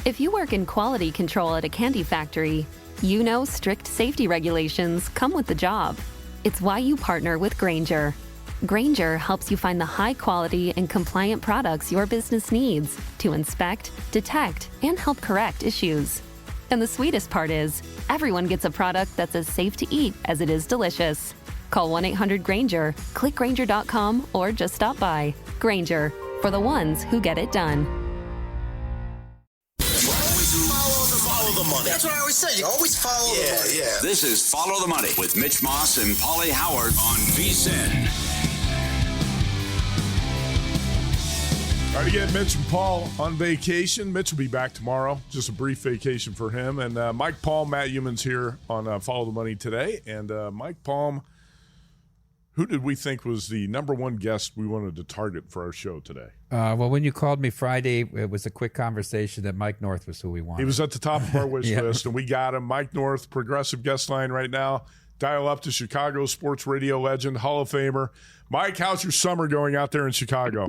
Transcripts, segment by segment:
If you work in quality control at a candy factory, you know strict safety regulations come with the job. It's why you partner with Grainger. Grainger helps you find the high-quality and compliant products your business needs to inspect, detect, and help correct issues. And the sweetest part is, everyone gets a product that's as safe to eat as it is delicious. Call 1-800-GRAINGER, click Grainger.com, or just stop by. Grainger, for the ones who get it done. Follow the money. That's what I always say. You always follow the money. Yeah. This is Follow the Money with Mitch Moss and Paulie Howard on VSiN. All right, again, Mitch and Paul on vacation. Mitch will be back tomorrow. Just a brief vacation for him. And Mike Palm, Matt Youmans here on Follow the Money today. And Mike Palm, who did we think was the number one guest we wanted to target for our show today? Well, when you called me Friday, it was a quick conversation that Mike North was who we wanted. He was at the top of our wish list, and we got him. Mike North, progressive guest line right now. Dial up to Chicago sports radio legend, Hall of Famer. Mike, how's your summer going out there in Chicago?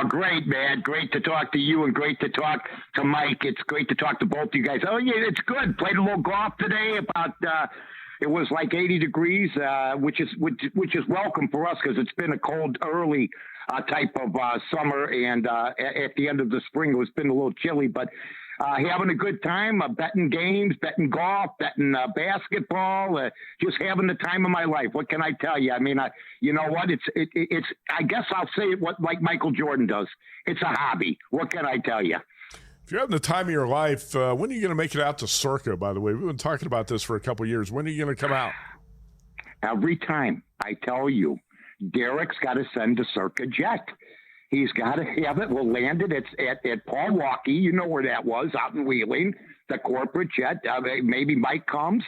Great, man. Great to talk to you and great to talk to Mike. It's great to talk to both you guys. Oh, yeah, it's good. Played a little golf today. It was like 80 degrees, which is welcome for us because it's been a cold early type of summer. And at the end of the spring, it's been a little chilly. But having a good time, betting games, betting golf, betting basketball, just having the time of my life. What can I tell you? I mean, you know what? It's. I guess I'll say it like Michael Jordan does. It's a hobby. What can I tell you? If you're having the time of your life, when are you going to make it out to Circa, by the way? We've been talking about this for a couple of years. When are you going to come out? Every time I tell you, Derek's got to send a Circa jet. He's got to have it. We'll land it at Paul Walkie. You know where that was, out in Wheeling, the corporate jet. Maybe Mike comes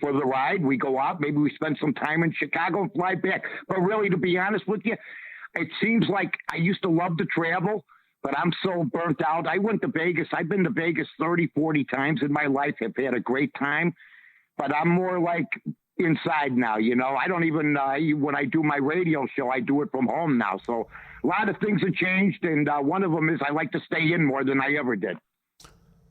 for the ride. We go out. Maybe we spend some time in Chicago and fly back. But really, to be honest with you, it seems like I used to love to travel, but I'm so burnt out. I went to Vegas. I've been to Vegas 30, 40 times in my life. I've had a great time, but I'm more like inside now, you know. I don't even, when I do my radio show, I do it from home now. So a lot of things have changed, and one of them is I like to stay in more than I ever did.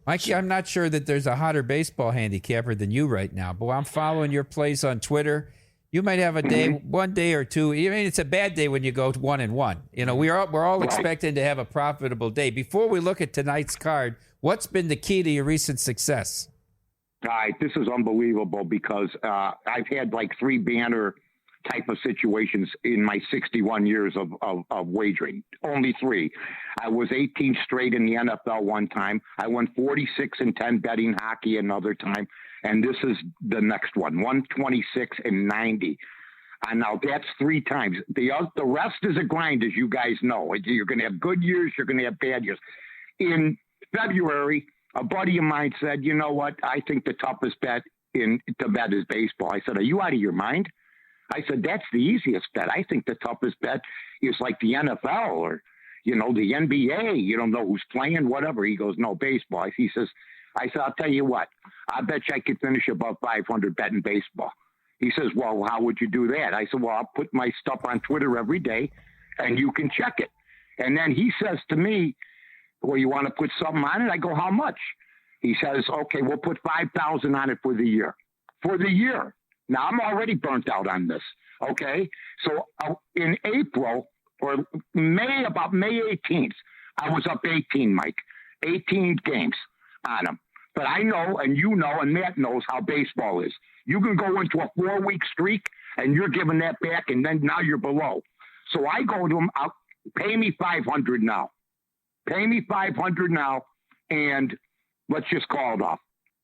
Mikey, I'm not sure that there's a hotter baseball handicapper than you right now, but I'm following your plays on Twitter. You might have a day, one day or two. I mean, it's a bad day when you go 1-1. You know, we're all expecting to have a profitable day. Before we look at tonight's card, what's been the key to your recent success? All right, this is unbelievable because I've had like 3 banner type of situations in my 61 years of wagering. Only 3. I was 18 straight in the NFL one time. I won 46-10 betting hockey another time. And this is the next one, 126-90. And now that's 3 times. The rest is a grind, as you guys know. You're going to have good years. You're going to have bad years. In February, a buddy of mine said, you know what? I think the toughest bet to bet is baseball. I said, are you out of your mind? I said, that's the easiest bet. I think the toughest bet is like the NFL or, you know, the NBA. You don't know who's playing, whatever. He goes, no, baseball. I said, I'll tell you what, I bet you I could finish above 500 betting baseball. He says, well, how would you do that? I said, well, I'll put my stuff on Twitter every day and you can check it. And then he says to me, well, you want to put something on it? I go, how much? He says, okay, we'll put 5,000 on it for the year. For the year. Now, I'm already burnt out on this, okay? So in April or about May 18th, I was up 18, Mike. 18 games on them. But I know, and you know, and Matt knows how baseball is. You can go into a 4-week streak, and you're giving that back, and then now you're below. So I go to him, pay me $500 now. Pay me $500 now, and let's just call it off.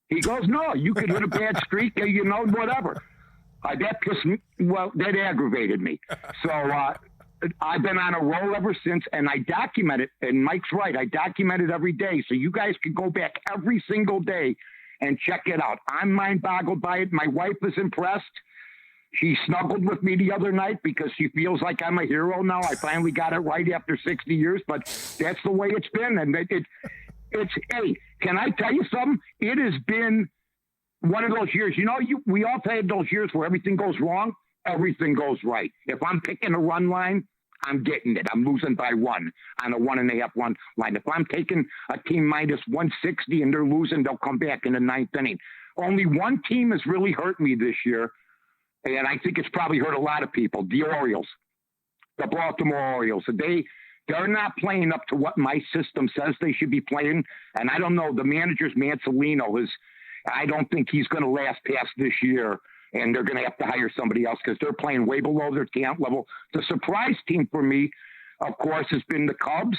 He goes, no, you could hit a bad streak, you know, whatever. That aggravated me. So I've been on a roll ever since, and I document it, and Mike's right, I document it every day, so you guys can go back every single day and check it out. I'm mind-boggled by it. My wife is impressed. She snuggled with me the other night because she feels like I'm a hero now. I finally got it right after 60 years, but that's the way it's been. And it's, hey, can I tell you something? It has been one of those years, you know, we all had those years where everything goes wrong, everything goes right. If I'm picking a run line, I'm getting it. I'm losing by 1 on a 1.5 line. If I'm taking a team minus 160 and they're losing, they'll come back in the 9th inning. Only one team has really hurt me this year, and I think it's probably hurt a lot of people, the Orioles, the Baltimore Orioles. They're not playing up to what my system says they should be playing, and I don't know. The manager's Mansolino I don't think he's going to last past this year, and they're going to have to hire somebody else because they're playing way below their talent level. The surprise team for me, of course, has been the Cubs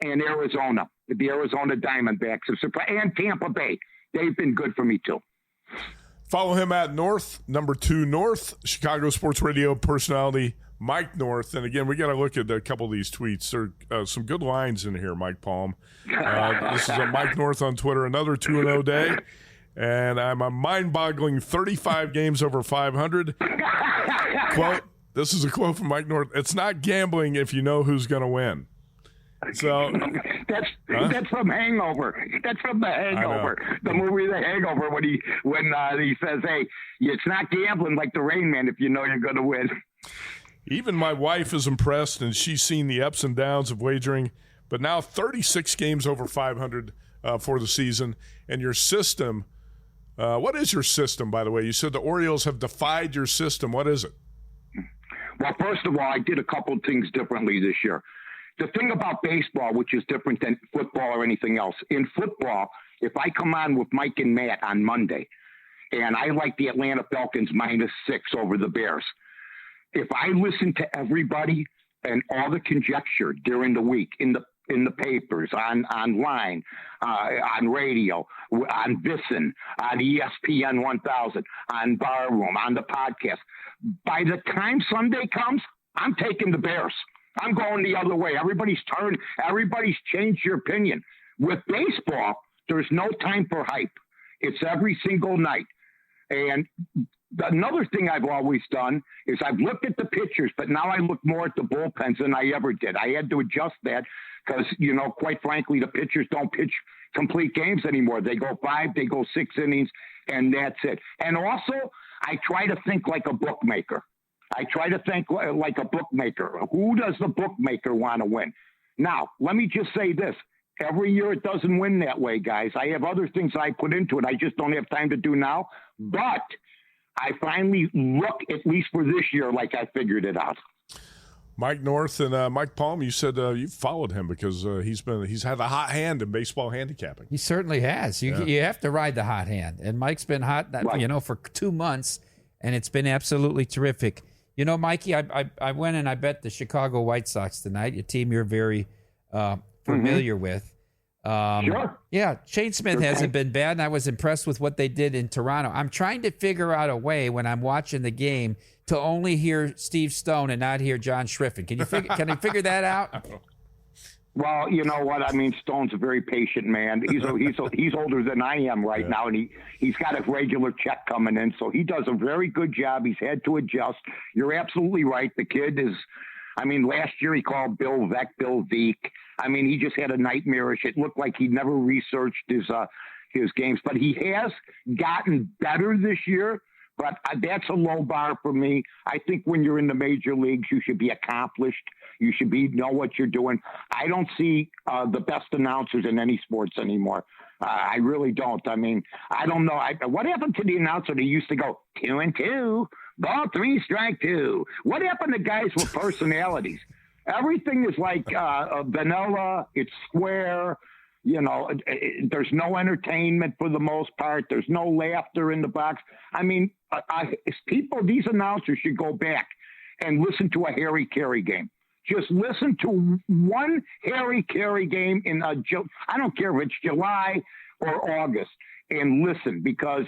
and Arizona, the Arizona Diamondbacks, and Tampa Bay. They've been good for me, too. Follow him at North, number 2 North, Chicago Sports Radio personality Mike North. And again, we got to look at a couple of these tweets. There are some good lines in here, Mike Palm. This is a Mike North on Twitter, another 2-0 day. And I'm a mind-boggling 35 games over 500. Quote, this is a quote from Mike North. It's not gambling if you know who's going to win. So that's from Hangover. That's from The Hangover, the movie The Hangover. When he says, "Hey, it's not gambling like the Rain Man if you know you're going to win." Even my wife is impressed, and she's seen the ups and downs of wagering. But now 36 games over 500 for the season, and your system. What is your system, by the way? You said the Orioles have defied your system. What is it? Well, first of all, I did a couple of things differently this year. The thing about baseball, which is different than football or anything else, in football, if I come on with Mike and Matt on Monday, and I like the Atlanta Falcons -6 over the Bears, if I listen to everybody and all the conjecture during the week in the papers, online, on radio, on VSiN, on ESPN 1000, on Barroom, on the podcast, by the time Sunday comes, I'm taking the Bears. I'm going the other way. Everybody's changed your opinion. With baseball, there's no time for hype. It's every single night. And another thing I've always done is I've looked at the pitchers, but now I look more at the bullpens than I ever did. I had to adjust that because, quite frankly, the pitchers don't pitch complete games anymore. They go 5, they go 6 innings, and that's it. And also, I try to think like a bookmaker. Who does the bookmaker want to win? Now, let me just say this. Every year it doesn't win that way, guys. I have other things I put into it. I just don't have time to do now. But I finally look, at least for this year, like I figured it out. Mike North and Mike Palm, you said you followed him because he's had a hot hand in baseball handicapping. He certainly has. You have to ride the hot hand. And Mike's been hot, right, for 2 months, and it's been absolutely terrific. Mikey, I went and I bet the Chicago White Sox tonight, a team you're very familiar with. Sure. Yeah, Shane Smith hasn't been bad, and I was impressed with what they did in Toronto. I'm trying to figure out a way when I'm watching the game to only hear Steve Stone and not hear John Schriffen. Can you figure that out? Well, you know what? I mean, Stone's a very patient man. He's older than I am right now, and he's got a regular check coming in, so he does a very good job. He's had to adjust. You're absolutely right. The kid is, last year he called Bill Veek. He just had a nightmarish. It looked like he never researched his games, but he has gotten better this year. But that's a low bar for me. I think when you're in the major leagues, you should be accomplished. You should know what you're doing. I don't see the best announcers in any sports anymore. I really don't. I don't know. What happened to the announcer that used to go 2-2, ball 3, strike 2? What happened to guys with personalities? Everything is like vanilla. It's square. There's no entertainment for the most part. There's no laughter in the box. These announcers should go back and listen to a Harry Carey game. Just listen to one Harry Carey game in I don't care if it's July or August, and listen, because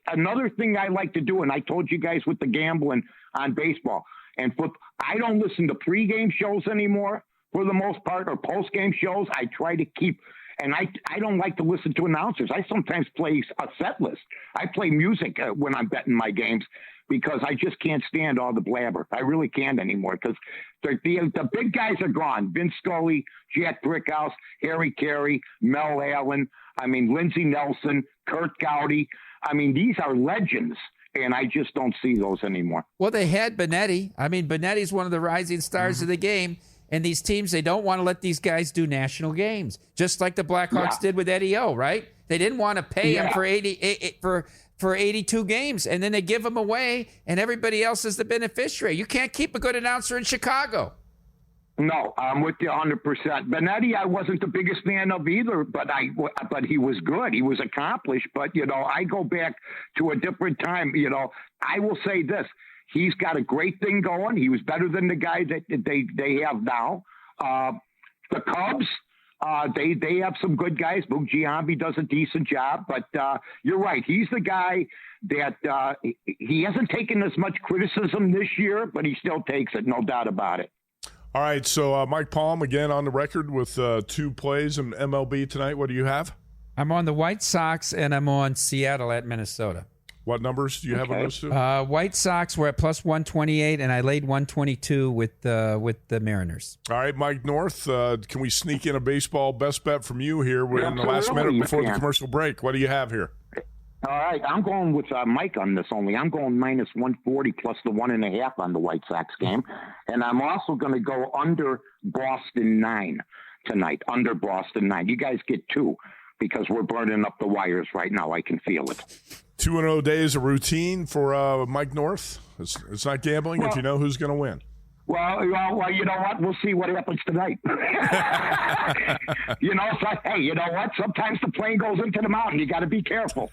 another thing I like to do, and I told you guys with the gambling on baseball and football, I don't listen to pregame shows anymore for the most part, or postgame shows. I try to keep. And I don't like to listen to announcers. I sometimes play a set list. I play music when I'm betting my games because I just can't stand all the blabber. I really can't anymore because the big guys are gone. Vince Scully, Jack Brickhouse, Harry Carey, Mel Allen, Lindsey Nelson, Kurt Gowdy. These are legends. and I just don't see those anymore. Well, they had Benetti. I mean, Benetti's one of the rising stars of the game. And these teams, they don't want to let these guys do national games, just like the Blackhawks did with Eddie O, right? They didn't want to pay him for 82 games, and then they give him away, and everybody else is the beneficiary. You can't keep a good announcer in Chicago. No, I'm with you 100%. Benetti, I wasn't the biggest fan of either, but he was good. He was accomplished. But, I go back to a different time. I will say this. He's got a great thing going. He was better than the guy that they have now. The Cubs, they have some good guys. Boog Giambi does a decent job. But you're right. He's the guy that he hasn't taken as much criticism this year, but he still takes it, no doubt about it. All right, so Mike Palm, again, on the record with 2 plays in MLB tonight. What do you have? I'm on the White Sox, and I'm on Seattle at Minnesota. What numbers do you have on those two? White Sox were at plus 128, and I laid 122 with the Mariners. All right, Mike North, can we sneak in a baseball best bet from you here in the last minute before the commercial break? What do you have here? All right, I'm going with Mike on this only. I'm going minus 140 plus the 1.5 on the White Sox game. And I'm also going to go under Boston 9 tonight, under Boston 9. You guys get 2 because we're burning up the wires right now. I can feel it. 2-0 day is a routine for Mike North. It's not gambling if you know who's going to win. Well, you know what? We'll see what happens tonight. Hey, you know what? Sometimes the plane goes into the mountain. You got to be careful,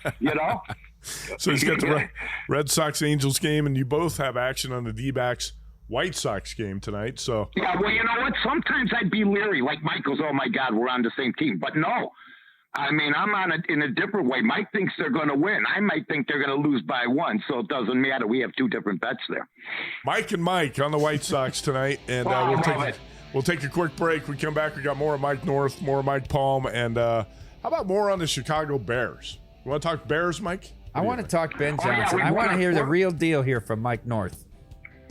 So he's got the Red Sox-Angels game, and you both have action on the D-backs White Sox game tonight. So yeah, well, you know what? Sometimes I'd be leery. Like Mike goes, oh, my God, we're on the same team. But no. I mean, I'm on it in a different way. Mike thinks they're going to win. I might think they're going to lose by 1, so it doesn't matter. We have 2 different bets there. Mike and Mike on the White Sox tonight, and we'll take a quick break. We come back. We got more of Mike North, more of Mike Palm, and how about more on the Chicago Bears? You want to talk Bears, Mike? I want to talk Ben Johnson. I want to hear the real deal here from Mike North.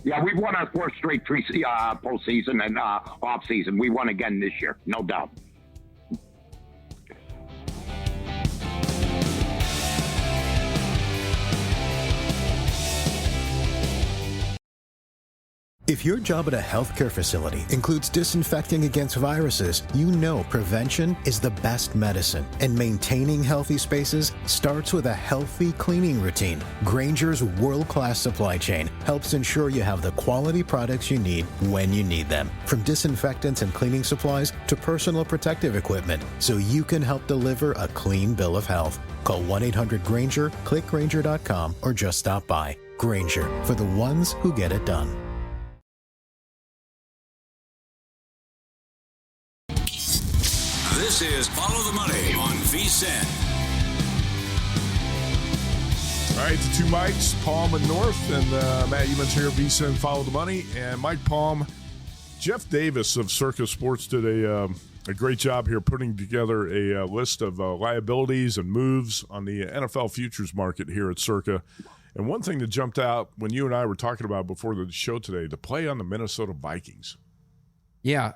Yeah, we've won our 4th straight postseason and off season. We won again this year, no doubt. If your job at a healthcare facility includes disinfecting against viruses, you know prevention is the best medicine. And maintaining healthy spaces starts with a healthy cleaning routine. Grainger's world-class supply chain helps ensure you have the quality products you need when you need them. From disinfectants and cleaning supplies to personal protective equipment, so you can help deliver a clean bill of health. Call 1-800-GRAINGER, click Grainger.com, or just stop by. Grainger, for the ones who get it done. This is Follow the Money on VSiN. All right, the 2 Mikes, Palm and North, and Matt Youmans here, VSiN, Follow the Money, and Mike Palm. Jeff Davis of Circa Sports did a great job here putting together a list of liabilities and moves on the NFL futures market here at Circa. And one thing that jumped out when you and I were talking about before the show today, the play on the Minnesota Vikings. Yeah,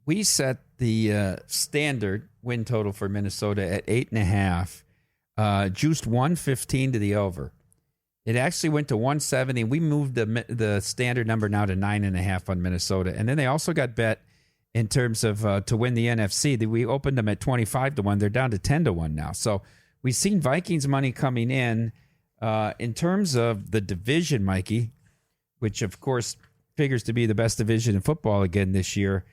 we set the standard win total for Minnesota at 8.5, juiced 115 to the over. It actually went to 170. We moved the standard number now to 9.5 on Minnesota. And then they also got bet in terms of to win the NFC. We opened them at 25 to 1. They're down to 10 to 1 now. So we've seen Vikings money coming in. In terms of the division, Mikey, which of course figures to be the best division in football again this year.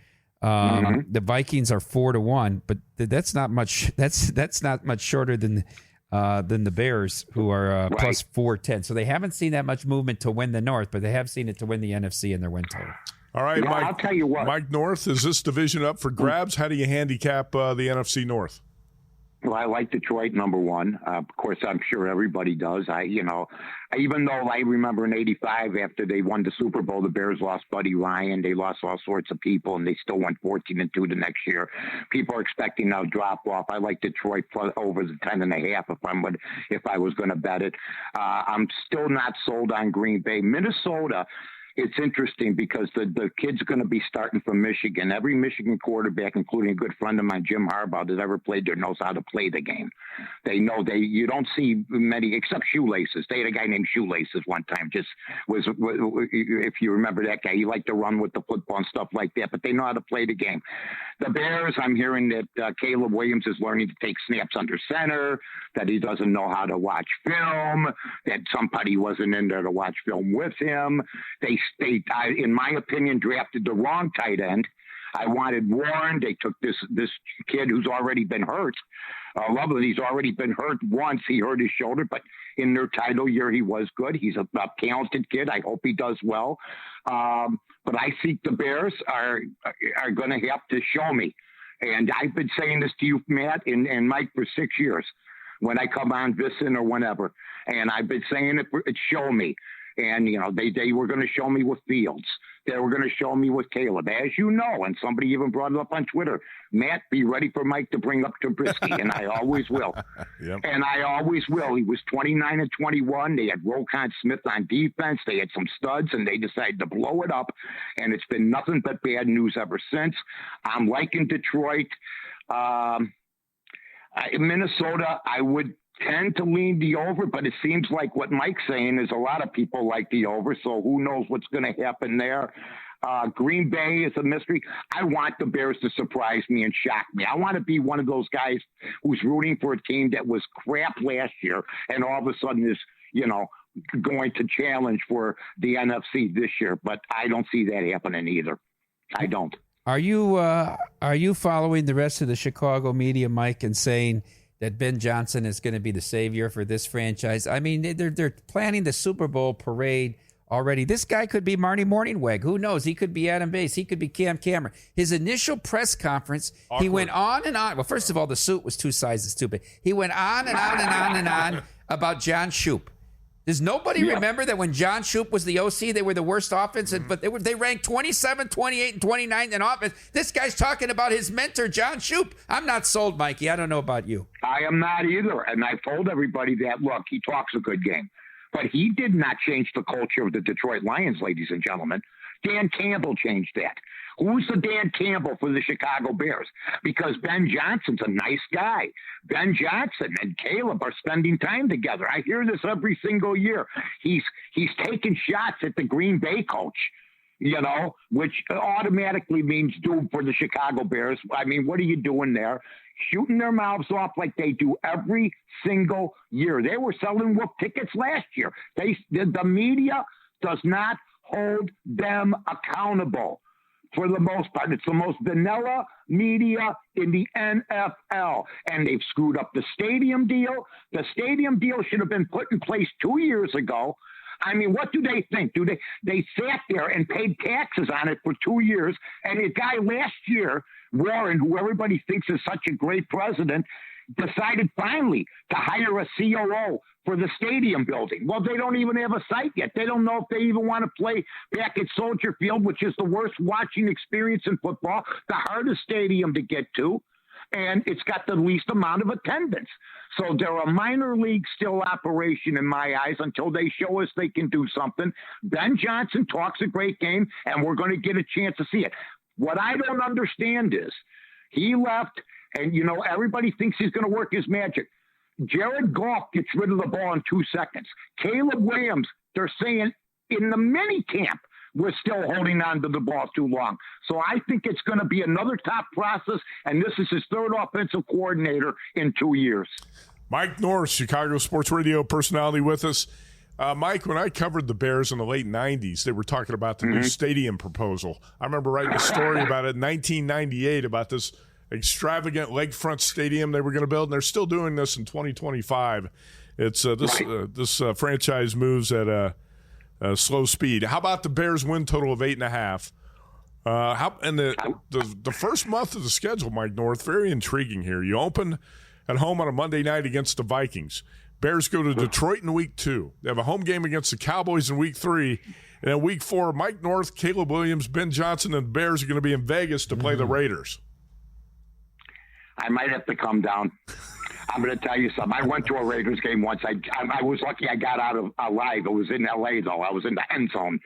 The Vikings are 4 to 1, but that's not much. That's not much shorter than the Bears, who are plus 410. So they haven't seen that much movement to win the North, but they have seen it to win the NFC in their win total. All right, yeah, Mike. I'll tell you what. Mike North, is this division up for grabs? How do you handicap the NFC North? Well, I like Detroit, number 1. Of course, I'm sure everybody does. Even though I remember in '85, after they won the Super Bowl, the Bears lost Buddy Ryan. They lost all sorts of people, and they still went 14-2 the next year. People are expecting now drop off. I like Detroit over the 10.5 if I was going to bet it. I'm still not sold on Green Bay. Minnesota, it's interesting because the kid's going to be starting from Michigan. Every Michigan quarterback, including a good friend of mine, Jim Harbaugh, that ever played there, knows how to play the game. They know you don't see many except Shoelaces. They had a guy named Shoelaces one time. Just was if you remember that guy, he liked to run with the football and stuff like that. But they know how to play the game. The Bears, I'm hearing that Caleb Williams is learning to take snaps under center, that he doesn't know how to watch film, that somebody wasn't in there to watch film with him. They, in my opinion, drafted the wrong tight end. I wanted Warren. They took this kid who's already been hurt. Lovely, he's already been hurt once. He hurt his shoulder, but in their title year, he was good. He's a talented kid. I hope he does well. But I think the Bears are going to have to show me. And I've been saying this to you, Matt, and Mike, for 6 years when I come on Visson or whenever. And I've been saying it show me. And, they were going to show me with Fields. They were going to show me with Caleb. As you know, and somebody even brought it up on Twitter, Matt, be ready for Mike to bring up Trubisky, and I always will. Yep. And I always will. He was 29-21. They had Roquan Smith on defense. They had some studs, and they decided to blow it up. And it's been nothing but bad news ever since. I'm liking Detroit. Minnesota, I would tend to lean the over, but it seems like what Mike's saying is a lot of people like the over, so who knows what's going to happen there. Green Bay is a mystery. I want the Bears to surprise me and shock me. I want to be one of those guys who's rooting for a team that was crap last year and all of a sudden is, going to challenge for the NFC this year, but I don't see that happening either. I don't. Are you following the rest of the Chicago media, Mike, and saying that Ben Johnson is going to be the savior for this franchise? I mean, they're planning the Super Bowl parade already. This guy could be Marty Morningweg. Who knows? He could be Adam Bass. He could be Cam Cameron. His initial press conference, He went on and on. Well, first of all, the suit was 2 sizes too big. He went on and on and on and on about John Shoup. Does nobody remember that when John Shoup was the OC, they were the worst offense, but they ranked 27, 28, and 29 in offense? This guy's talking about his mentor, John Shoup. I'm not sold, Mikey. I don't know about you. I am not either. And I've told everybody that, look, he talks a good game. But he did not change the culture of the Detroit Lions, ladies and gentlemen. Dan Campbell changed that. Who's the Dan Campbell for the Chicago Bears? Because Ben Johnson's a nice guy. Ben Johnson and Caleb are spending time together. I hear this every single year. He's taking shots at the Green Bay coach, which automatically means doom for the Chicago Bears. I mean, what are you doing there? Shooting their mouths off like they do every single year. They were selling Wolf tickets last year. The media does not hold them accountable. For the most part, it's the most vanilla media in the NFL, and they've screwed up the stadium deal. The stadium deal should have been put in place 2 years ago. I mean, what do they think? They sat there and paid taxes on it for 2 years, and a guy last year, Warren, who everybody thinks is such a great president, decided finally to hire a COO for the stadium building. Well, they don't even have a site yet. They don't know if they even want to play back at Soldier Field, which is the worst watching experience in football, the hardest stadium to get to, and it's got the least amount of attendance. So they're a minor league still operation in my eyes until they show us they can do something. Ben Johnson talks a great game, and we're going to get a chance to see it. What I don't understand is he left, and, everybody thinks he's going to work his magic. Jared Goff gets rid of the ball in 2 seconds. Caleb Williams, they're saying in the mini camp, we're still holding on to the ball too long. So I think it's going to be another top process, and this is his third offensive coordinator in 2 years. Mike North, Chicago Sports Radio personality with us. Mike, when I covered the Bears in the late 90s, they were talking about the new stadium proposal. I remember writing a story about it in 1998 about this extravagant lakefront stadium they were going to build, and they're still doing this in 2025. It's this franchise moves at a slow speed. How about the Bears win total of 8.5? And the first month of the schedule, Mike North, very intriguing here. You open at home on a Monday night against the Vikings. Bears go to Detroit in week 2. They have a home game against the Cowboys in week 3. And in week 4, Mike North, Caleb Williams, Ben Johnson, and the Bears are going to be in Vegas to play the Raiders. I might have to come down. I'm going to tell you something. I went to a Raiders game once. I was lucky I got out of alive. It was in L.A., though. I was in the end zone.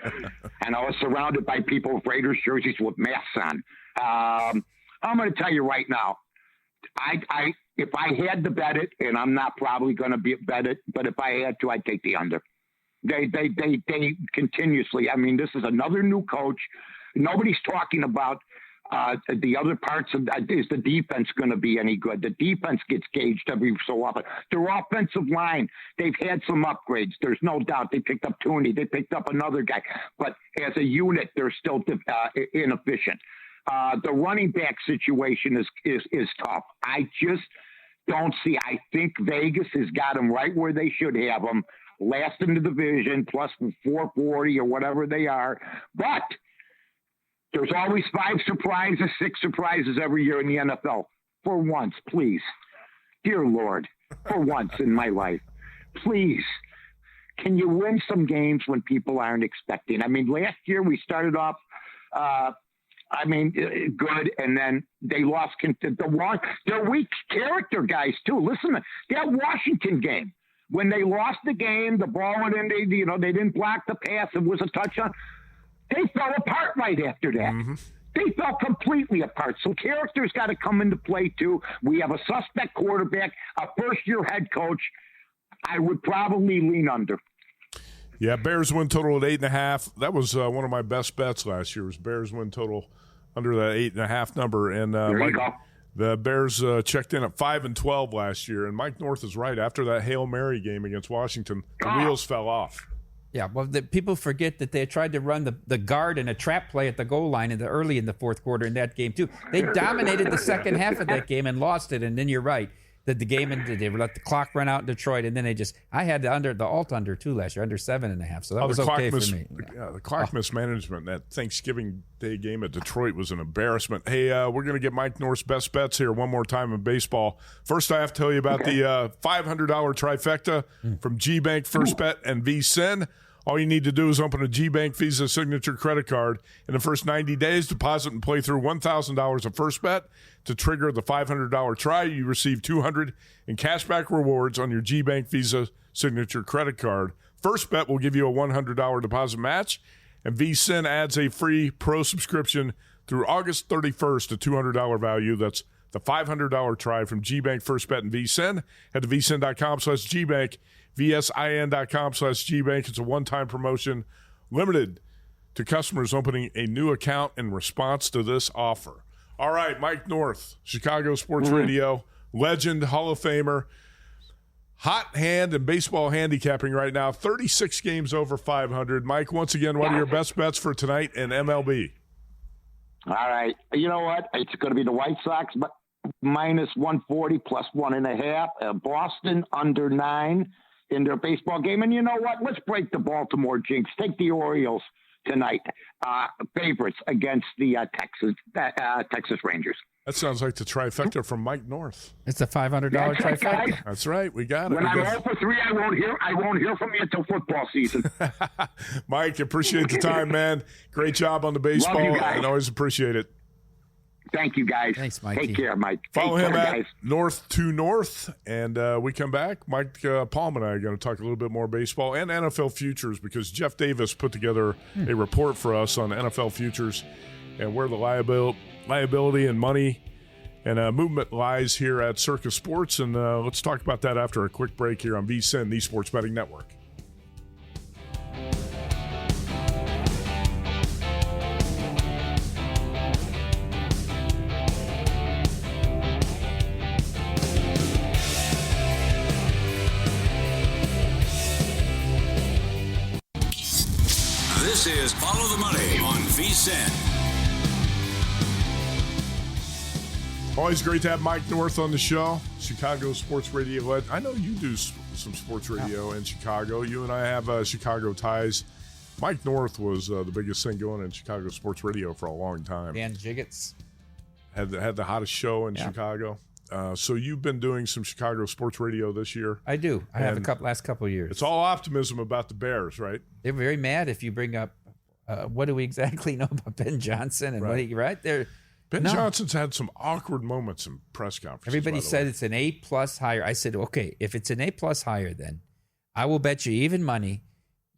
And I was surrounded by people with Raiders jerseys with masks on. I'm going to tell you right now, if I had to bet it, and I'm not probably going to bet it, but if I had to, I'd take the under. They continuously. I mean, this is another new coach. Nobody's talking about the other parts of that. Is the defense going to be any good? The defense gets gauged every so often. Their offensive line, they've had some upgrades. There's no doubt. They picked up Tooney. They picked up another guy. But as a unit, they're still inefficient. The running back situation is tough. I just don't see. I think Vegas has got them right where they should have them. Last in the division, plus 440 or whatever they are. But there's always 5 surprises, 6 surprises every year in the NFL. For once, please. Dear Lord, for once in my life, please, can you win some games when people aren't expecting? I mean, last year we started off, good, and then they lost. They're weak character guys, too. Listen, that Washington game, when they lost the game, the ball went in, they didn't block the pass. It was a touchdown. They fell apart right after that. Mm-hmm. They fell completely apart. So character's got to come into play, too. We have a suspect quarterback, a first-year head coach. I would probably lean under. Yeah, Bears win total at 8.5. That was one of my best bets last year, was Bears win total under that 8.5 number. And there you go. The Bears checked in at 5-12 last year, and Mike North is right. After that Hail Mary game against Washington, the wheels fell off. Yeah, well, people forget that they tried to run the guard in a trap play at the goal line early in the fourth quarter in that game, too. They dominated the second half of that game and lost it, and then you're right. That the game ended, they let the clock run out in Detroit, and then I had the alt under too last year, under 7.5, so that was okay for me. Yeah, the clock mismanagement, that Thanksgiving Day game at Detroit was an embarrassment. Hey, we're going to get Mike North's best bets here one more time in baseball. First, I have to tell you about the $500 trifecta from GBank, First Bet, and VSIN. All you need to do is open a GBank Visa Signature credit card. In the first 90 days, deposit and play through $1,000 of First Bet. To trigger the $500 try, you receive $200 in cashback rewards on your GBank Visa Signature credit card. First Bet will give you a $100 deposit match, and VSIN adds a free pro subscription through August 31st, a $200 value. That's the $500 try from GBank, First Bet, and VSIN. Head to vsin.com/GBank. VSIN.com/GBank. It's a one-time promotion limited to customers opening a new account in response to this offer. All right, Mike North, Chicago Sports Radio, legend, Hall of Famer, hot hand in baseball handicapping right now, 36 games over 500. Mike, once again, what are your best bets for tonight in MLB? All right. You know what? It's going to be the White Sox, but minus 140 plus 1.5. Boston under 9. In their baseball game. And you know what? Let's break the Baltimore jinx. Take the Orioles tonight. Favorites against the Texas Rangers. That sounds like the trifecta from Mike North. It's a $500 trifecta. Guys. That's right. We got it. When I'm 0 for 3, I won't hear from you until football season. Mike, appreciate the time, man. Great job on the baseball. Love you guys. And always appreciate it. Thank you, guys. Thanks, Mike. Take care, Mike. Follow him at guys. North to North. And we come back. Mike Palm and I are going to talk a little bit more baseball and NFL futures because Jeff Davis put together a report for us on NFL futures and where the liability and money and movement lies here at Circus Sports. And let's talk about that after a quick break here on VSIN, the Sports Betting Network. This is Follow the Money on VSIN. Always great to have Mike North on the show, Chicago Sports Radio. I know you do some sports radio in Chicago. You and I have Chicago ties. Mike North was the biggest thing going in Chicago Sports Radio for a long time. Dan Jiggets. Had the hottest show in Chicago. So you've been doing some Chicago sports radio this year. I do. I have last couple of years. It's all optimism about the Bears, right? They're very mad if you bring up what do we exactly know about Ben Johnson and what he Ben Johnson's had some awkward moments in press conferences. Everybody said it's an A+ hire. I said, okay, if it's an A+ hire, then I will bet you even money.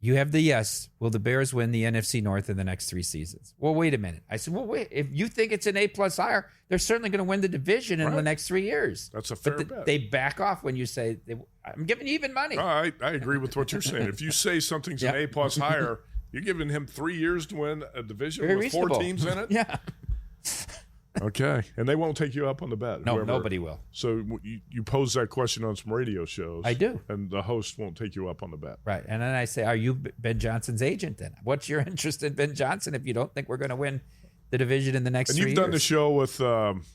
You have the yes. Will the Bears win the NFC North in the next 3 seasons? Well, wait a minute. I said, well, wait. If you think it's an A+ hire, they're certainly going to win the division in the next 3 years. That's a fair bet. They back off when you say, I'm giving you even money. No, I agree with what you're saying. If you say something's an A+ hire, you're giving him 3 years to win a division Very with reasonable. 4 teams in it? Yeah. Okay. And they won't take you up on the bet. No, nobody will. So you pose that question on some radio shows. I do. And the host won't take you up on the bet. Right. And then I say, are you Ben Johnson's agent then? What's your interest in Ben Johnson if you don't think we're going to win the division in the next 3 years? And you've done the show with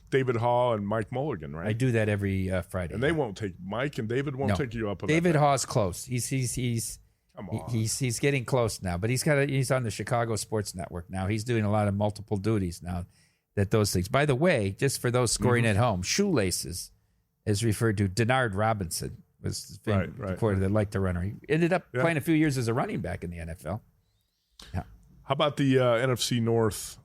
David Haw and Mike Mulligan, right? I do that every Friday. And they won't take Mike and David won't take you up on David that. Haw's close. Come on. He's getting close now, but he's on the Chicago Sports Network now. He's doing a lot of multiple duties now. That those things. By the way, just for those scoring at home, shoelaces is referred to. Denard Robinson was the reporter that liked to run. He ended up playing a few years as a running back in the NFL. Yeah. How about the NFC North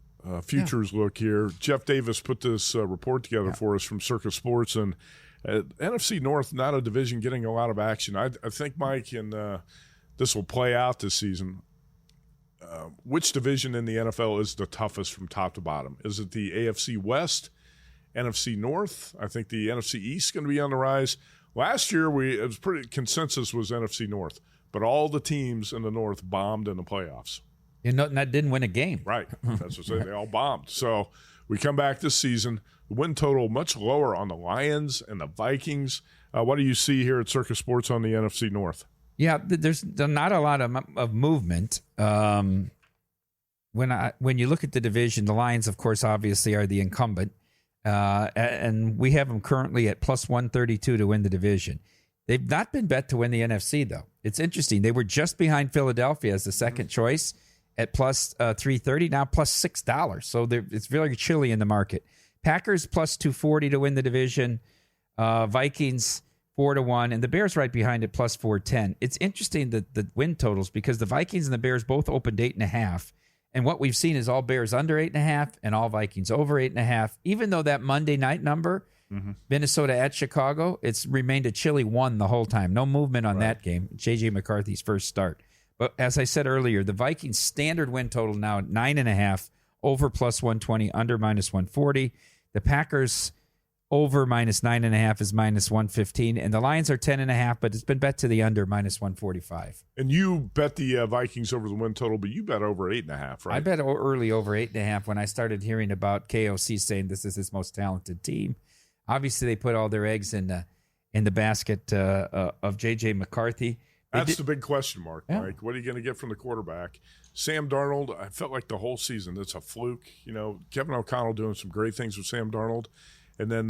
futures look here? Jeff Davis put this report together for us from Circus Sports, and NFC North, not a division getting a lot of action. I think, Mike, and this will play out this season. Which division in the NFL is the toughest from top to bottom? Is it the AFC West, NFC North? I think the NFC East is going to be on the rise. Last year, it was pretty consensus was NFC North, but all the teams in the North bombed in the playoffs. That didn't win a game. Right. That's what I say. They all bombed. So we come back this season. The win total much lower on the Lions and the Vikings. What do you see here at Circus Sports on the NFC North? Yeah, there's not a lot of movement. When you look at the division, the Lions, of course, obviously are the incumbent, and we have them currently at plus 132 to win the division. They've not been bet to win the NFC, though. It's interesting. They were just behind Philadelphia as the second choice at plus 330, now plus $6. So it's very chilly in the market. Packers plus 240 to win the division. Vikings 4-1, and the Bears right behind it plus 410. It's interesting that the win totals, because the Vikings and the Bears both opened 8.5, and what we've seen is all Bears under 8.5 and all Vikings over 8.5. Even though that Monday night number, Minnesota at Chicago, it's remained a chilly 1 the whole time. No movement on that game. J.J. McCarthy's first start. But as I said earlier, the Vikings standard win total now at 9.5, over plus 120, under minus 140. The Packers over minus 9.5 is minus 115, and the Lions are 10.5, but it's been bet to the under minus 145. And you bet the Vikings over the win total, but you bet over 8.5, right? I bet early over 8.5 when I started hearing about KOC saying this is his most talented team. Obviously, they put all their eggs in the basket of J.J. McCarthy. That's the big question mark, Mike. What are you going to get from the quarterback? Sam Darnold, I felt like the whole season, it's a fluke. Kevin O'Connell doing some great things with Sam Darnold. And then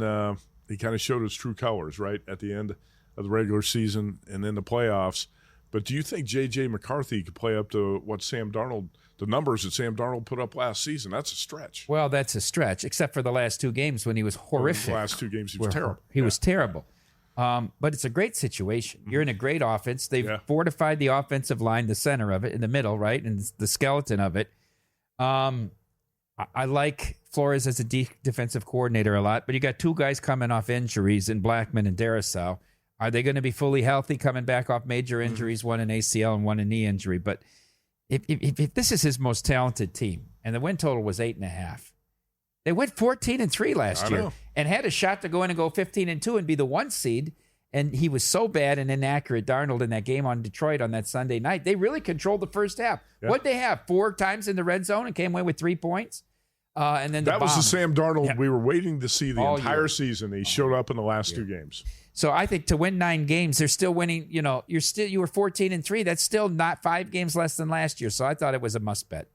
he kind of showed his true colors, right, at the end of the regular season and in the playoffs. But do you think J.J. McCarthy could play up to what Sam Darnold, the numbers that Sam Darnold put up last season? That's a stretch. Well, that's a stretch, except for the last 2 games when he was horrific. The last 2 games, he was terrible. He was terrible. But it's a great situation. You're in a great offense. They've fortified the offensive line, the center of it, in the middle, right, and the skeleton of it. I like Flores as a defensive coordinator a lot, but you got 2 guys coming off injuries in Blackman and Darrisaw. Are they going to be fully healthy coming back off major injuries, one an ACL and one a knee injury? But if this is his most talented team, and the win total was 8.5, they went 14-3 last year and had a shot to go in and go 15-2 and be the 1 seed. And he was so bad and inaccurate, Darnold, in that game on Detroit on that Sunday night. They really controlled the first half. Yeah. What'd they have? 4 times in the red zone and came away with 3 points? And then that was the Sam Darnold we were waiting to see the entire season. He showed up in the last 2 games. So I think to win 9 games, they're still winning. You were 14-3. That's still not 5 games less than last year. So I thought it was a must bet.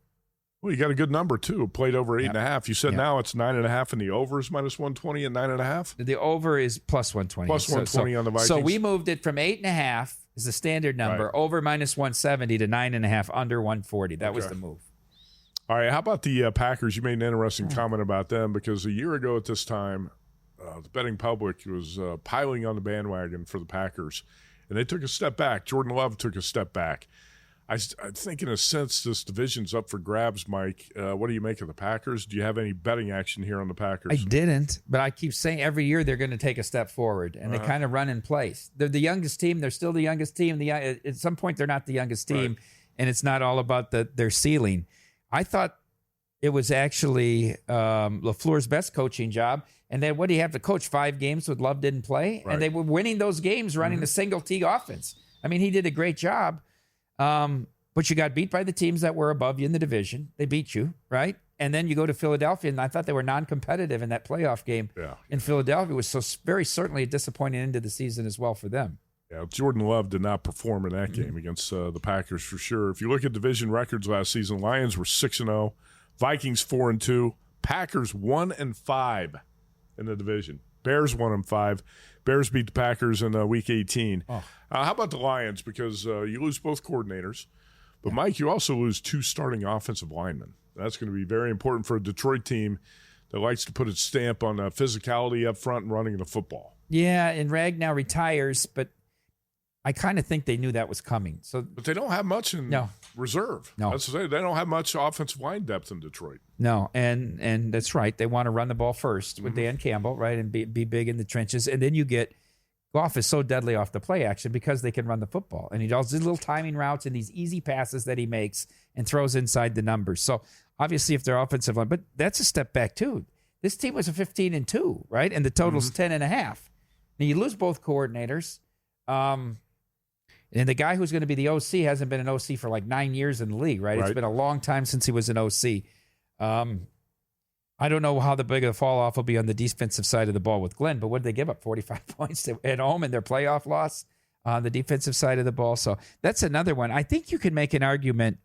Well, you got a good number too. Played over 8.5. You said now it's 9.5, and the over is minus 120 and 9.5. The over is plus 120. Plus 120 on the Vikings. So we moved it from 8.5 is the standard number over minus 170 to 9.5 under 140. That was the move. All right, how about the Packers? You made an interesting comment about them because a year ago at this time, the betting public was piling on the bandwagon for the Packers, and they took a step back. Jordan Love took a step back. I think in a sense this division's up for grabs, Mike. What do you make of the Packers? Do you have any betting action here on the Packers? I didn't, but I keep saying every year they're going to take a step forward, and they kind of run in place. They're the youngest team. They're still the youngest team. At some point, they're not the youngest team, right. And it's not all about their ceiling. I thought it was actually LaFleur's best coaching job. And then what do you have to coach? 5 games with Love didn't play? Right. And they were winning those games running the single T offense. I mean, he did a great job. But you got beat by the teams that were above you in the division. They beat you, right? And then you go to Philadelphia, and I thought they were non-competitive in that playoff game. Yeah. In Philadelphia, it was so very certainly a disappointing end to the season as well for them. Yeah, Jordan Love did not perform in that game against the Packers for sure. If you look at division records last season, Lions were 6-0, Vikings 4-2, Packers 1-5 in the division. Bears 1-5. Bears beat the Packers in week 18. Oh. How about the Lions? Because you lose both coordinators. But, Mike, you also lose 2 starting offensive linemen. That's going to be very important for a Detroit team that likes to put its stamp on physicality up front and running the football. Yeah, and Ragnow retires, but I kind of think they knew that was coming. But they don't have much in reserve. No. That's to say, they don't have much offensive line depth in Detroit. No, and that's right. They want to run the ball first with Dan Campbell, right, and be big in the trenches. And then you get Goff is so deadly off the play action because they can run the football. And he does these little timing routes and these easy passes that he makes and throws inside the numbers. So obviously if they're offensive line, but that's a step back too. This team was a 15-2, right? And the total's 10.5. Now you lose both coordinators. And the guy who's going to be the OC hasn't been an OC for like 9 years in the league, right? It's been a long time since he was an OC. I don't know how the big of the fall off will be on the defensive side of the ball with Glenn, but what did they give up? 45 points at home in their playoff loss on the defensive side of the ball. So that's another one. I think you can make an argument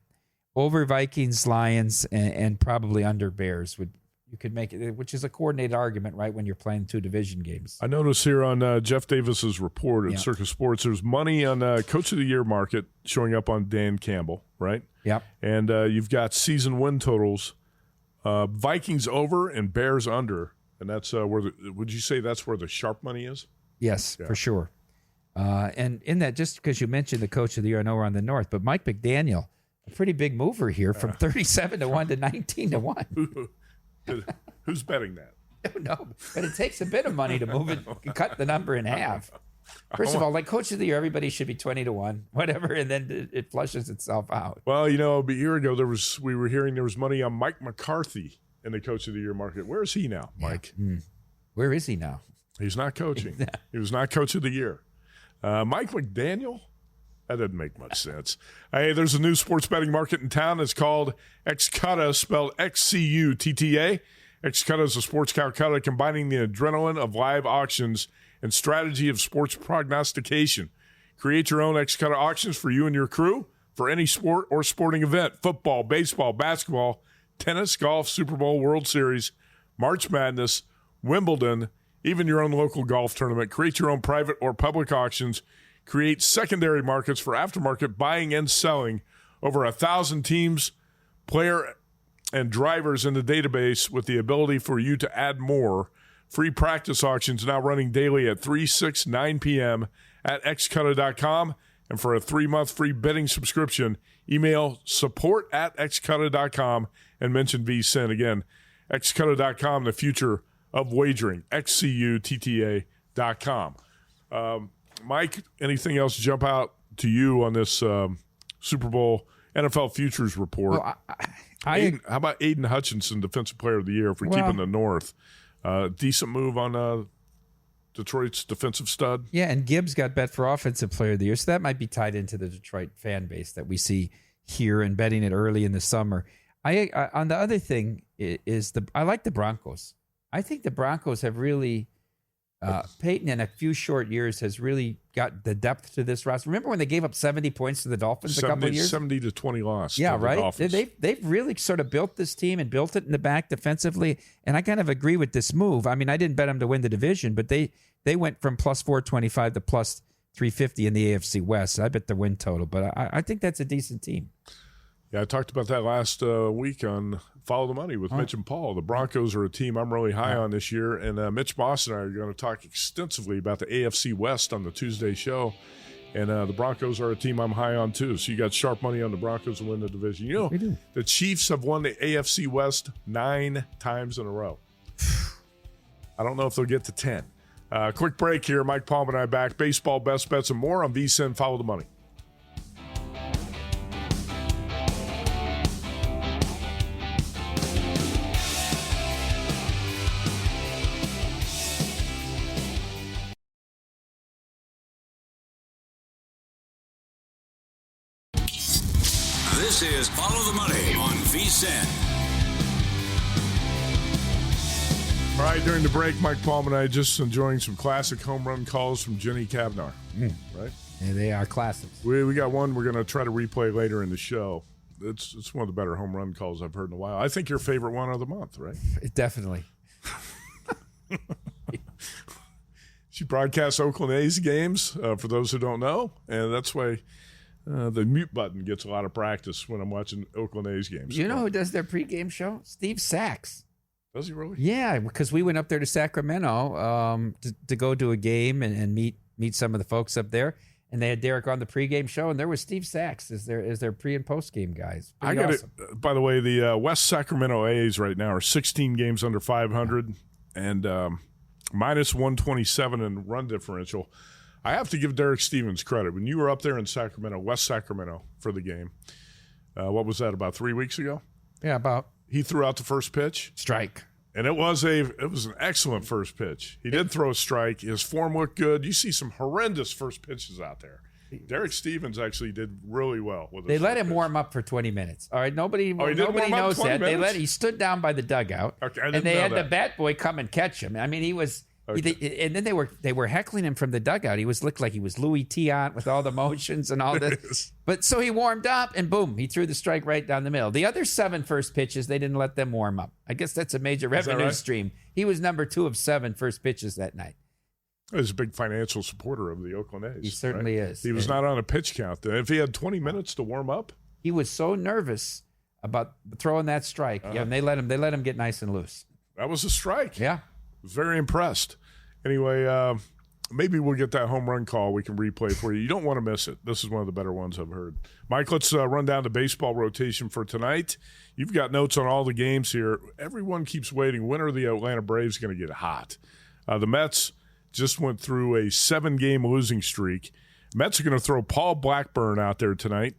over Vikings, Lions, and probably under Bears. You could make it, which is a coordinated argument, right, when you're playing 2 division games. I noticed here on Jeff Davis's report at Circus Sports, there's money on Coach of the Year market showing up on Dan Campbell, right? Yep. And you've got season win totals. Vikings over and Bears under, and that's would you say that's where the sharp money is? Yes, for sure. And in that, just because you mentioned the Coach of the Year, I know we're on the North, but Mike McDaniel, a pretty big mover here from 37-1 to 19-1. Who's betting that? I don't know, but it takes a bit of money to move it, cut the number in half. First of all, like Coach of the Year, everybody should be 20-1, whatever, and then it flushes itself out. Well, a year ago we were hearing there was money on Mike McCarthy in the Coach of the Year market. Where is he now, Mike? Yeah. Where is he now? He's not coaching. He was not Coach of the Year. Mike McDaniel? That doesn't make much sense. Hey, there's a new sports betting market in town. It's called Xcutta, spelled Xcutta. Xcutta is a sports calcutta combining the adrenaline of live auctions and strategy of sports prognostication. Create your own Xcutta auctions for you and your crew for any sport or sporting event: football, baseball, basketball, tennis, golf, Super Bowl, World Series, March Madness, Wimbledon, even your own local golf tournament. Create your own private or public auctions. Create secondary markets for aftermarket buying and selling. Over 1,000 teams, player, and drivers in the database with the ability for you to add more. Free practice auctions now running daily at 3, 6, 9 p.m. at xcutta.com. And for a 3-month free betting subscription, email support@xcutta.com and mention VSIN. Again, xcutta.com, the future of wagering, xcutta.com. Mike, anything else jump out to you on this Super Bowl NFL futures report? Well, how about Aiden Hutchinson, Defensive Player of the Year, if we keep in the North? Decent move on Detroit's defensive stud. Yeah, and Gibbs got bet for Offensive Player of the Year, so that might be tied into the Detroit fan base that we see here and betting it early in the summer. I on the other thing is I like the Broncos. I think the Broncos have really Peyton in a few short years has really got the depth to this roster. Remember when they gave up 70 points to the Dolphins a couple of years? 70-20 loss. Yeah, right. Dolphins. They've really sort of built this team and built it in the back defensively. And I kind of agree with this move. I mean, I didn't bet them to win the division, but they went from plus 425 to plus 350 in the AFC West. I bet the win total, but I think that's a decent team. Yeah, I talked about that last week on Follow the Money with Mitch and Paul. The Broncos are a team I'm really high on this year, and Mitch Moss and I are going to talk extensively about the AFC West on the Tuesday show. And the Broncos are a team I'm high on, too. So you got sharp money on the Broncos to win the division. You know, the Chiefs have won the AFC West 9 times in a row. I don't know if they'll get to 10. Quick break here. Mike Palm and I back. Baseball, best bets, and more on VSiN. Follow the money. This is Follow the Money on VSiN. All right, during the break, Mike Palm and I just enjoying some classic home run calls from Jenny Cavnar. Right? Yeah, they are classics. We got one we're going to try to replay later in the show. It's one of the better home run calls I've heard in a while. I think your favorite one of the month, right? Definitely. She broadcasts Oakland A's games, for those who don't know, and that's why the mute button gets a lot of practice when I'm watching Oakland A's games. You know who does their pregame show? Steve Sachs. Does he really? Yeah, because we went up there to Sacramento to go to a game and meet some of the folks up there, and they had Derek on the pregame show, and there was Steve Sachs as their pre and post game guys. I got awesome. It. By the way, the West Sacramento A's right now are 16 games under 500 and minus 127 in run differential. I have to give Derek Stevens credit. When you were up there in Sacramento, West Sacramento, for the game, what was that, about 3 weeks ago? Yeah, about. He threw out the first pitch. Strike. And it was an excellent first pitch. He did throw a strike. His form looked good. You see some horrendous first pitches out there. Derek Stevens actually did really well with his They let him pitch. warm up for 20 minutes. All right, nobody knows that. He stood down by the dugout, and they had the bat boy come and catch him. I mean, he was. Okay. And then they were heckling him from the dugout. He looked like he was Louis Tiant with all the motions and all this. But so he warmed up, and boom, he threw the strike right down the middle. The other 7 first pitches, they didn't let them warm up. I guess that's a major revenue stream. He was number 2 of 7 first pitches that night. He's a big financial supporter of the Oakland A's. He certainly is. He was not on a pitch count. If he had 20 minutes to warm up, he was so nervous about throwing that strike. Yeah, and they let him get nice and loose. That was a strike. Yeah, I was very impressed. Anyway, maybe we'll get that home run call we can replay for you. You don't want to miss it. This is one of the better ones I've heard. Mike, let's run down the baseball rotation for tonight. You've got notes on all the games here. Everyone keeps waiting. When are the Atlanta Braves going to get hot? The Mets just went through a 7-game losing streak. Mets are going to throw Paul Blackburn out there tonight.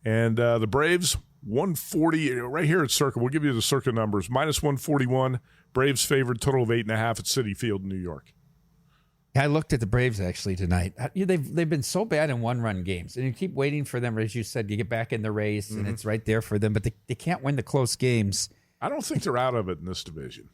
And the Braves, 140, right here at Circa. We'll give you the Circa numbers. Minus 141. Braves favored, total of 8.5 at Citi Field in New York. I looked at the Braves actually tonight. They've been so bad in one-run games, and you keep waiting for them, as you said, you get back in the race, and it's right there for them, but they can't win the close games. I don't think they're out of it in this division.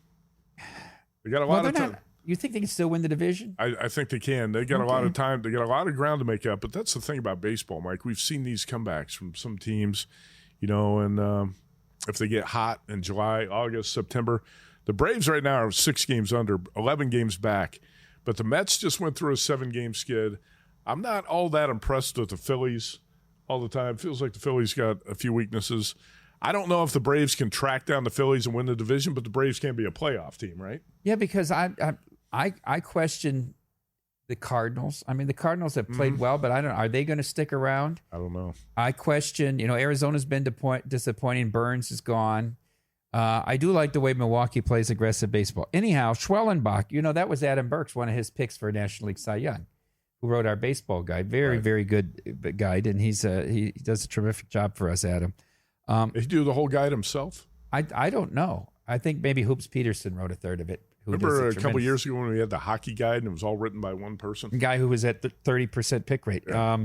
They got a lot of time. You think they can still win the division? I think they can. They got a lot of time. They got a lot of ground to make up, but that's the thing about baseball, Mike. We've seen these comebacks from some teams, and if they get hot in July, August, September. The Braves right now are 6 games under, 11 games back. But the Mets just went through a 7-game skid. I'm not all that impressed with the Phillies all the time. It feels like the Phillies got a few weaknesses. I don't know if the Braves can track down the Phillies and win the division, but the Braves can be a playoff team, right? Yeah, because I question the Cardinals. I mean, the Cardinals have played well, but I don't know. Are they going to stick around? I don't know. I question, Arizona's been disappointing. Burns is gone. I do like the way Milwaukee plays aggressive baseball. Anyhow, Schwellenbach, that was Adam Burks, one of his picks for National League Cy Young, who wrote our baseball guide. Very, very good guide, and he does a terrific job for us, Adam. Did he do the whole guide himself? I don't know. I think maybe Hoops Peterson wrote a third of it. Remember a couple years ago when we had the hockey guide and it was all written by one person? A guy who was at the 30% pick rate. Yeah.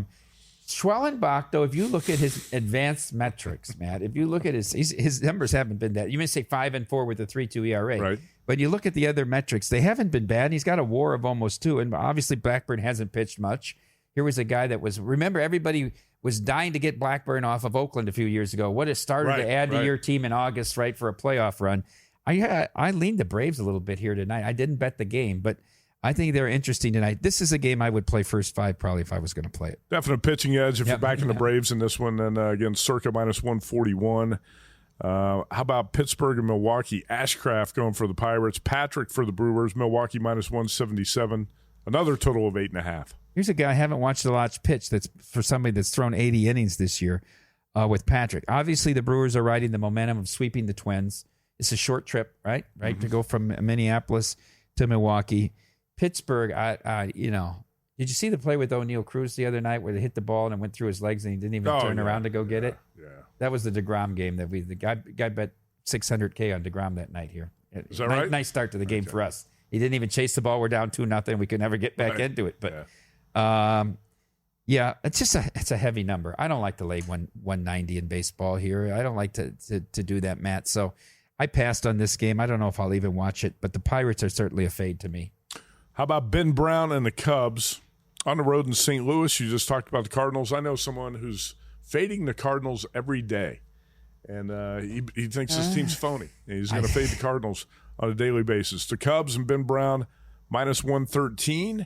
Schwellenbach, though, if you look at his advanced metrics, Matt, if you look at his numbers haven't been that. You may say 5-4 with a 3.2 ERA, right? But you look at the other metrics, they haven't been bad. He's got a WAR of almost 2, and obviously Blackburn hasn't pitched much. Here was a guy that remember, everybody was dying to get Blackburn off of Oakland a few years ago. What a starter to add to your team in August, right, for a playoff run. I leaned the Braves a little bit here tonight. I didn't bet the game, but I think they're interesting tonight. This is a game I would play first 5 probably if I was going to play it. Definite pitching edge if you're backing the Braves in this one. Then again, Circa minus 141. How about Pittsburgh and Milwaukee? Ashcraft going for the Pirates. Patrick for the Brewers. Milwaukee minus 177. Another total of 8.5. Here's a guy I haven't watched a lot pitch that's for somebody that's thrown 80 innings this year with Patrick. Obviously, the Brewers are riding the momentum of sweeping the Twins. It's a short trip, right? To go from Minneapolis to Milwaukee. Pittsburgh, did you see the play with O'Neal Cruz the other night where they hit the ball and it went through his legs and he didn't even turn around to go get it? Yeah. That was the DeGrom game that the guy bet $600K on DeGrom that night here. Is that right? Nice start to the game for us. He didn't even chase the ball. We're down 2-0. We could never get back into it. But it's a heavy number. I don't like to lay 190 in baseball here. I don't like to do that, Matt. So I passed on this game. I don't know if I'll even watch it, but the Pirates are certainly a fade to me. How about Ben Brown and the Cubs on the road in St. Louis? You just talked about the Cardinals. I know someone who's fading the Cardinals every day, and he thinks his team's phony. He's going to fade the Cardinals on a daily basis. The Cubs and Ben Brown, -113.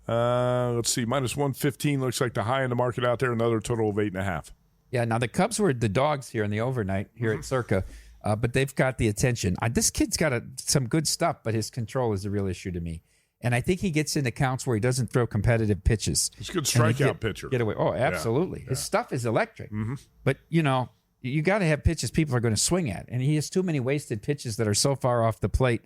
Let's see, -115 looks like the high in the market out there. Another total of 8.5. Yeah, now the Cubs were the dogs here in the overnight here at Circa, but they've got the attention. This kid's got some good stuff, but his control is a real issue to me. And I think he gets into counts where he doesn't throw competitive pitches. He's a good strikeout pitcher. Get away. Oh, absolutely. Yeah. His stuff is electric. But, you got to have pitches people are going to swing at. And he has too many wasted pitches that are so far off the plate.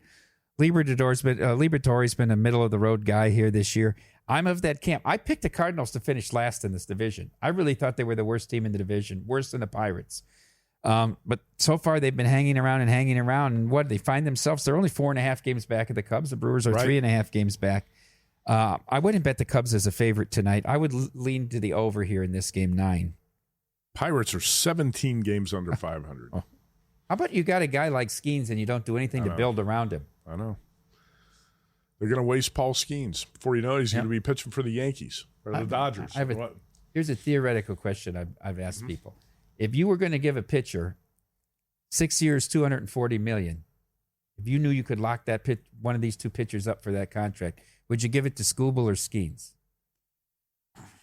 Liberatore's been a middle-of-the-road guy here this year. I'm of that camp. I picked the Cardinals to finish last in this division. I really thought they were the worst team in the division, worse than the Pirates. But so far they've been hanging around. And what they find themselves, they're only 4.5 games back of the Cubs. The Brewers are 3.5 games back. I wouldn't bet the Cubs as a favorite tonight. I would lean to the over here in this game, 9. Pirates are 17 games under 500. How about you got a guy like Skeens and you don't do anything to build around him? I know. They're going to waste Paul Skeens. Before you know it, he's going to be pitching for the Yankees or the Dodgers. Here's a theoretical question I've asked people. If you were going to give a pitcher 6 years, $240 million, if you knew you could lock one of these two pitchers up for that contract, would you give it to Skubal or Skeens?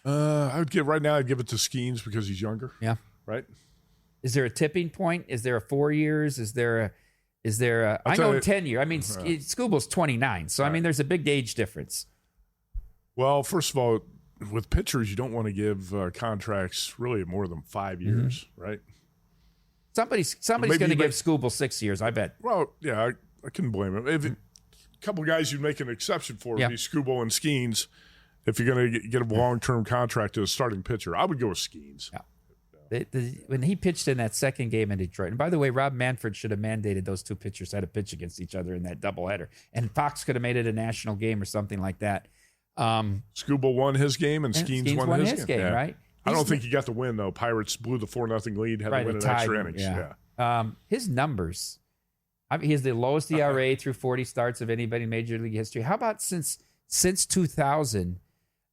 I'd give it to Skeens because he's younger. Yeah. Right. Is there a tipping point? Is there a 4 years? Is there I know 10 years. I mean, Skubal's 29. So, I mean, there's a big age difference. Well, first of all, with pitchers, you don't want to give contracts really more than 5 years, right? Somebody's going to give Skubal 6 years, I bet. Well, yeah, I couldn't blame him. If a couple of guys you'd make an exception for would be Skubal and Skeens. If you're going to get a long-term contract to a starting pitcher, I would go with Skeens. Yeah. When he pitched in that second game in Detroit, and by the way, Rob Manfred should have mandated those two pitchers had to pitch against each other in that doubleheader, and Fox could have made it a national game or something like that. Skubal won his game, and Skeens won his game. Yeah. Right? I don't think he got the win though. Pirates blew the 4-0 lead, had to win an extra innings. Yeah. His numbers, he has the lowest ERA through 40 starts of anybody in Major League history. How about since 2000,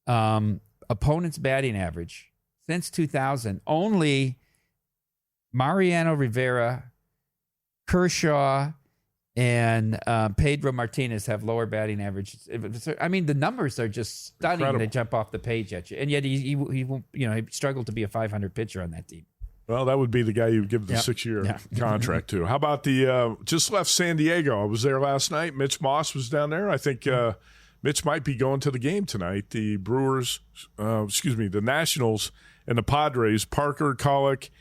opponent's batting average? Since 2000, only Mariano Rivera, Kershaw, and Pedro Martinez have lower batting averages. I mean, the numbers are just stunning. Incredible. They jump off the page at you. And yet he struggled to be a 500 pitcher on that team. Well, that would be the guy you'd give the 6-year contract to. How about the just left San Diego? I was there last night. Mitch Moss was down there. I think Mitch might be going to the game tonight. The the Nationals and the Padres. Parker, Colic,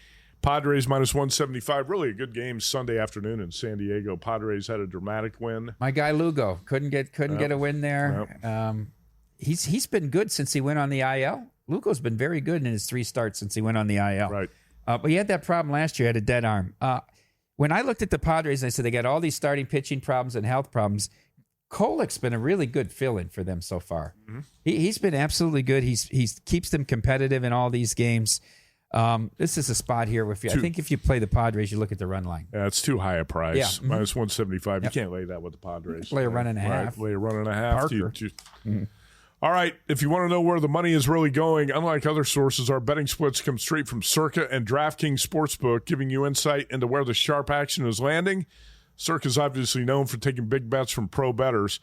Padres -175. Really a good game Sunday afternoon in San Diego. Padres had a dramatic win. My guy Lugo couldn't get a win there. Yep. He's been good since he went on the IL. Lugo's been very good in his 3 starts since he went on the IL. Right. But he had that problem last year. He had a dead arm. When I looked at the Padres, I said they got all these starting pitching problems and health problems. Kolic's been a really good fill-in for them so far. Mm-hmm. He's been absolutely good. He keeps them competitive in all these games. This is a spot here where I think if you play the Padres, you look at the run line. Yeah, it's too high a price. Yeah. Mm-hmm. -175. You can't lay that with the Padres. Lay a run and a half. Right. Lay a run and a half. Parker. All right, if you want to know where the money is really going, unlike other sources, our betting splits come straight from Circa and DraftKings Sportsbook, giving you insight into where the sharp action is landing. Circa is obviously known for taking big bets from pro bettors.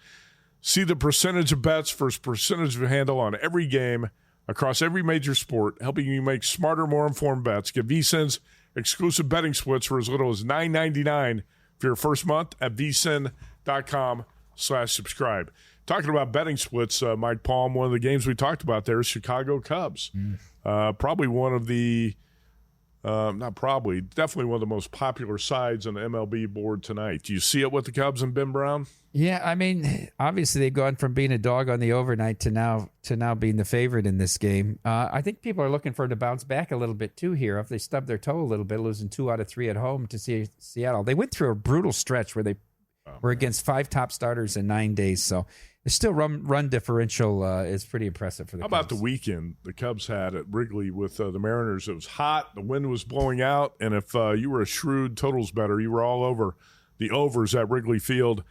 See the percentage of bets versus percentage of handle on every game across every major sport, helping you make smarter, more informed bets. Get VSiN's exclusive betting splits for as little as $9.99 for your first month at vsin.com/subscribe. Talking about betting splits, Mike Palm, one of the games we talked about there is Chicago Cubs. Probably one of the definitely one of the most popular sides on the MLB board tonight. Do you see it with the Cubs and Ben Brown? Yeah, I mean, obviously they've gone from being a dog on the overnight to now being the favorite in this game. I think people are looking for it to bounce back a little bit too here. If they stub their toe a little bit, losing 2 out of 3 at home to Seattle. They went through a brutal stretch where they were against 5 top starters in 9 days. So the still run differential is pretty impressive for the Cubs. How about the weekend the Cubs had at Wrigley with the Mariners? It was hot. The wind was blowing out. And if you were a shrewd totals bettor, you were all over the overs at Wrigley Field.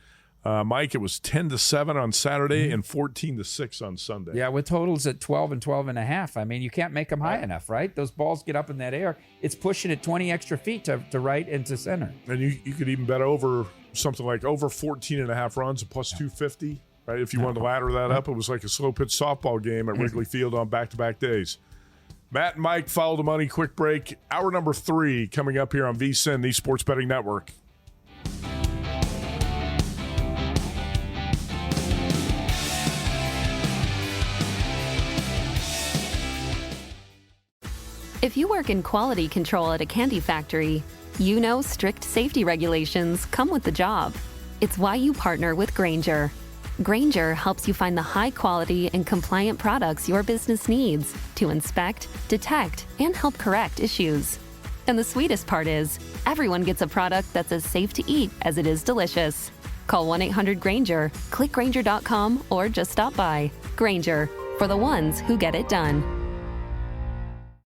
Mike, it was 10-7 on Saturday and 14-6 on Sunday. Yeah, with totals at 12 and 12.5. I mean, you can't make them high enough, right? Those balls get up in that air. It's pushing it 20 extra feet to right and to center. And you could even bet over something like over 14.5 runs, a plus 250. Right, if you wanted to ladder that up, it was like a slow pitch softball game at Wrigley Field on back-to-back days. Matt and Mike, Follow the Money, quick break. Hour number 3 coming up here on VSiN, the Sports Betting Network. If you work in quality control at a candy factory, you know strict safety regulations come with the job. It's why you partner with Grainger. Grainger helps you find the high-quality and compliant products your business needs to inspect, detect, and help correct issues. And the sweetest part is, everyone gets a product that's as safe to eat as it is delicious. Call 1-800-GRAINGER, click Grainger.com, or just stop by. Grainger, for the ones who get it done.